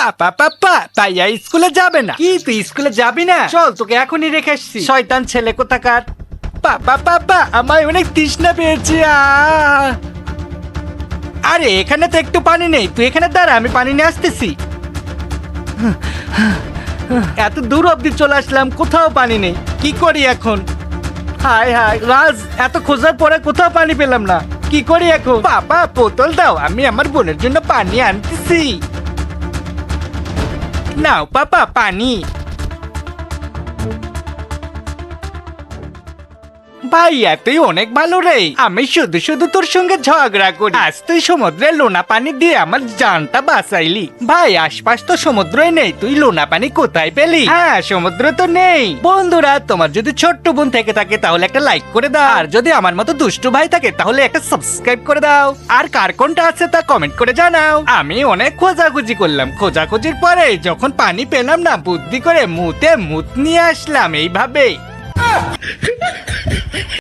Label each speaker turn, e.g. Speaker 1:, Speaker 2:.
Speaker 1: পাপা পাপা তাইয়া স্কুলে যাবে না। কি তুই স্কুলে যাবি না? চল তোকে এখনই রেখে আসছি, শয়তান ছেলে কোথাকার। পাপা পাপা আমায় অনেক তৃষ্ণা পেয়েছে। আরে এখানে তো একটু পানি নেই, তুই এখানে দাঁড়া, আমি পানি নিয়ে আসতেছি। এত দূর অব্দি চলে আসলাম, কোথাও পানি নেই, কি করি এখন? হায় হায় রাজ, এত খোঁজার পরে কোথাও পানি পেলাম না, কি করি এখন? পাপা বোতল দাও, আমি আমার বোনের জন্য পানি আনতেছি। নাও পাপা পানি। ভাইয়া তুই অনেক ভালো রে, আমি শুধু শুধু তোর সঙ্গে ঝগড়া করি, আজ তুই সমুদ্রে লোনা পানি দিয়ে আমার জানটা বাঁচাইলি। ভাই আশপাশ তো সমুদ্রই নেই, তুই লোনা পানি কোথায় পেলি? হ্যাঁ সমুদ্র তো নেই। বন্ধুরা তোমার যদি ছোট্ট বোন থেকে থাকে তাহলে একটা লাইক করে দাও, আর যদি আমার মতো দুষ্টু ভাই থাকে তাহলে একটা সাবস্ক্রাইব করে দাও, আর কার কোনটা আছে তা কমেন্ট করে জানাও। আমি অনেক খোঁজাখুঁজি করলাম, খোঁজাখুঁজির পরে যখন পানি পেলাম না, বুদ্ধি করে মুতে মুত নিয়ে আসলাম এইভাবে।